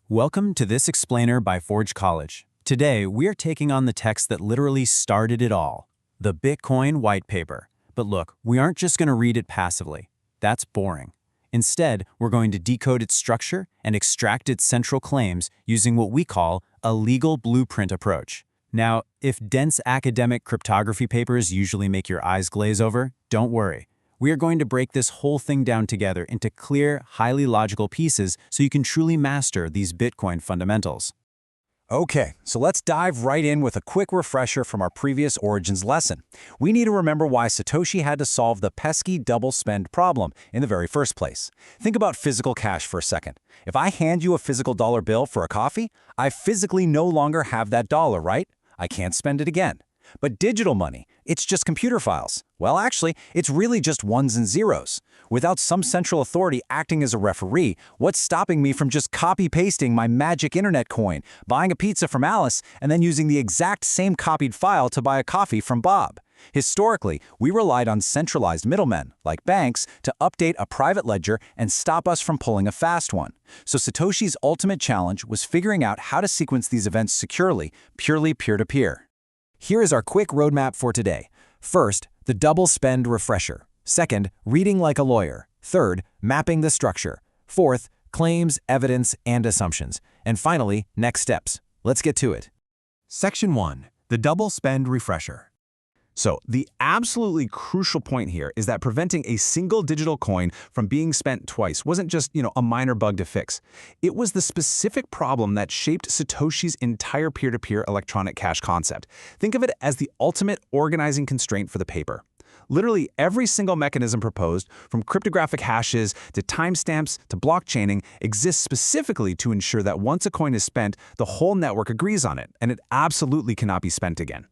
Welcome to this explainer by Forge College. Today, we are taking on the text that literally started it all, the Bitcoin white paper. But look, we aren't just going to read it passively. That's boring. Instead, we're going to decode its structure and extract its central claims using what we call a legal blueprint approach. Now, if dense academic cryptography papers usually make your eyes glaze over, don't worry. We are going to break this whole thing down together into clear, highly logical pieces so you can truly master these Bitcoin fundamentals. Okay, so let's dive right in with a quick refresher from our previous Origins lesson. We need to remember why Satoshi had to solve the pesky double spend problem in the very first place. Think about physical cash for a second. If I hand you a physical dollar bill for a coffee, I physically no longer have that dollar, right? I can't spend it again. But digital money, it's just computer files. Well, actually, it's really just ones and zeros. Without some central authority acting as a referee, what's stopping me from just copy-pasting my magic internet coin, buying a pizza from Alice, and then using the exact same copied file to buy a coffee from Bob? Historically, we relied on centralized middlemen, like banks, to update a private ledger and stop us from pulling a fast one. So Satoshi's ultimate challenge was figuring out how to sequence these events securely, purely peer-to-peer. Here is our quick roadmap for today. First, the double spend refresher. Second, reading like a lawyer. Third, mapping the structure. Fourth, claims, evidence, and assumptions. And finally, next steps. Let's get to it. Section 1. The double spend refresher. So, the absolutely crucial point here is that preventing a single digital coin from being spent twice wasn't just, a minor bug to fix. It was the specific problem that shaped Satoshi's entire peer-to-peer electronic cash concept. Think of it as the ultimate organizing constraint for the paper. Literally every single mechanism proposed, from cryptographic hashes to timestamps to blockchaining, exists specifically to ensure that once a coin is spent, the whole network agrees on it, and it absolutely cannot be spent again.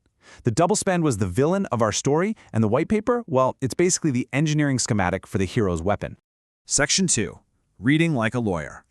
The double spend was the villain of our story, and the white paper, well, it's basically the engineering schematic for the hero's weapon. Section 2. Reading like a lawyer.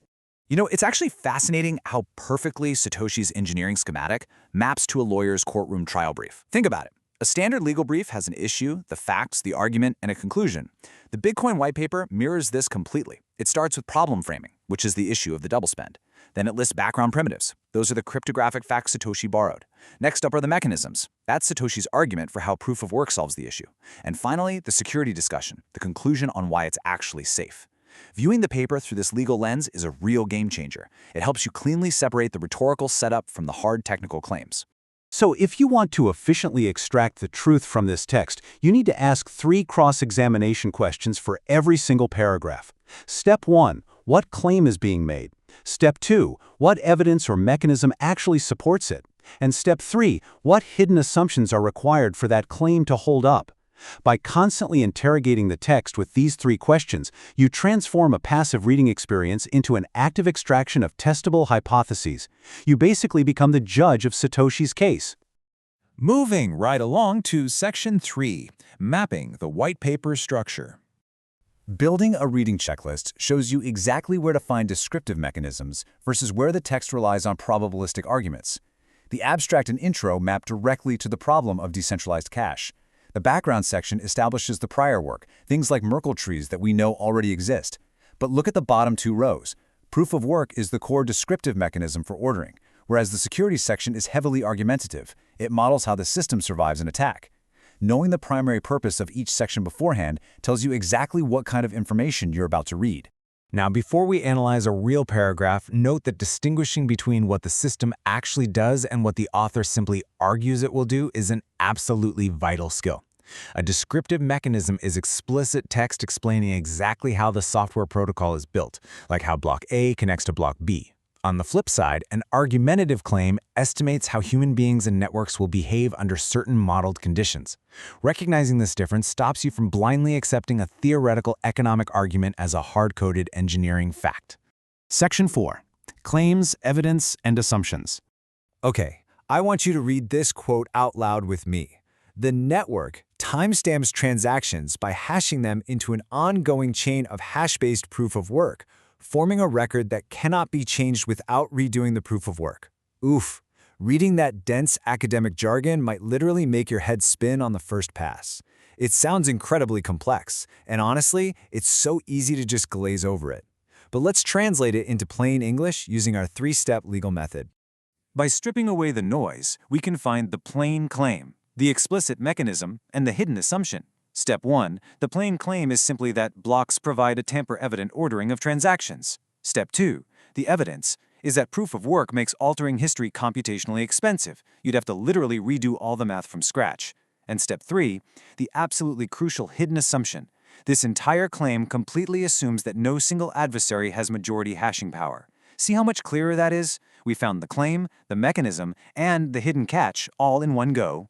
It's actually fascinating how perfectly Satoshi's engineering schematic maps to a lawyer's courtroom trial brief. Think about it. A standard legal brief has an issue, the facts, the argument, and a conclusion. The Bitcoin white paper mirrors this completely. It starts with problem framing, which is the issue of the double spend. Then it lists background primitives. Those are the cryptographic facts Satoshi borrowed. Next up are the mechanisms. That's Satoshi's argument for how proof of work solves the issue. And finally, the security discussion, the conclusion on why it's actually safe. Viewing the paper through this legal lens is a real game changer. It helps you cleanly separate the rhetorical setup from the hard technical claims. So if you want to efficiently extract the truth from this text, you need to ask 3 cross-examination questions for every single paragraph. Step 1. What claim is being made? Step 2. What evidence or mechanism actually supports it? And Step 3. What hidden assumptions are required for that claim to hold up? By constantly interrogating the text with these 3 questions, you transform a passive reading experience into an active extraction of testable hypotheses. You basically become the judge of Satoshi's case. Moving right along to Section 3. Mapping the white paper structure. Building a reading checklist shows you exactly where to find descriptive mechanisms versus where the text relies on probabilistic arguments. The abstract and intro map directly to the problem of decentralized cash. The background section establishes the prior work, things like Merkle trees that we know already exist. But look at the bottom 2 rows. Proof of work is the core descriptive mechanism for ordering, whereas the security section is heavily argumentative. It models how the system survives an attack. Knowing the primary purpose of each section beforehand tells you exactly what kind of information you're about to read. Now, before we analyze a real paragraph, note that distinguishing between what the system actually does and what the author simply argues it will do is an absolutely vital skill. A descriptive mechanism is explicit text explaining exactly how the software protocol is built, like how block A connects to block B. On the flip side, an argumentative claim estimates how human beings and networks will behave under certain modeled conditions. Recognizing this difference stops you from blindly accepting a theoretical economic argument as a hard-coded engineering fact. Section 4. Claims, evidence, and assumptions. Okay, I want you to read this quote out loud with me. The network timestamps transactions by hashing them into an ongoing chain of hash-based proof of work, forming a record that cannot be changed without redoing the proof of work. Oof, reading that dense academic jargon might literally make your head spin on the first pass. It sounds incredibly complex, and honestly, it's so easy to just glaze over it. But let's translate it into plain English using our three-step legal method. By stripping away the noise, we can find the plain claim, the explicit mechanism, and the hidden assumption. Step 1. The plain claim is simply that blocks provide a tamper-evident ordering of transactions. Step 2. The evidence is that proof of work makes altering history computationally expensive. You'd have to literally redo all the math from scratch. And step 3. The absolutely crucial hidden assumption. This entire claim completely assumes that no single adversary has majority hashing power. See how much clearer that is? We found the claim, the mechanism, and the hidden catch all in one go.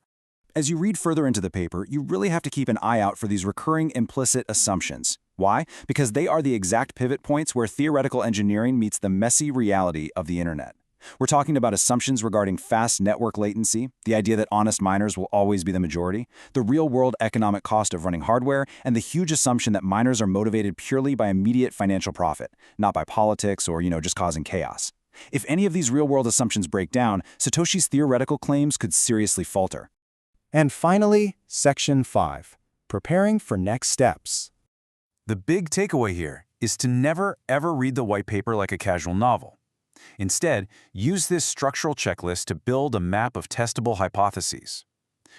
As you read further into the paper, you really have to keep an eye out for these recurring implicit assumptions. Why? Because they are the exact pivot points where theoretical engineering meets the messy reality of the internet. We're talking about assumptions regarding fast network latency, the idea that honest miners will always be the majority, the real-world economic cost of running hardware, and the huge assumption that miners are motivated purely by immediate financial profit, not by politics or, just causing chaos. If any of these real-world assumptions break down, Satoshi's theoretical claims could seriously falter. And finally, Section 5. Preparing for next steps. The big takeaway here is to never, ever read the white paper like a casual novel. Instead, use this structural checklist to build a map of testable hypotheses.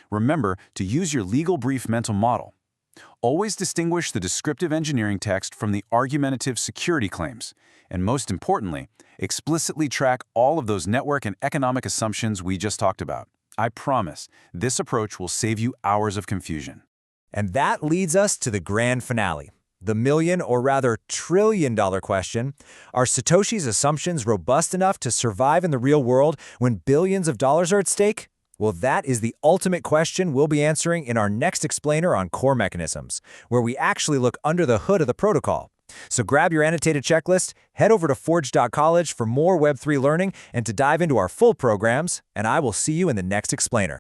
Remember to use your legal brief mental model. Always distinguish the descriptive engineering text from the argumentative security claims, and most importantly, explicitly track all of those network and economic assumptions we just talked about. I promise, this approach will save you hours of confusion. And that leads us to the grand finale. The million, or rather trillion-dollar question: are Satoshi's assumptions robust enough to survive in the real world when billions of dollars are at stake? Well, that is the ultimate question we'll be answering in our next explainer on core mechanisms, where we actually look under the hood of the protocol. So grab your annotated checklist, head over to forge.college for more Web3 learning and to dive into our full programs, and I will see you in the next explainer.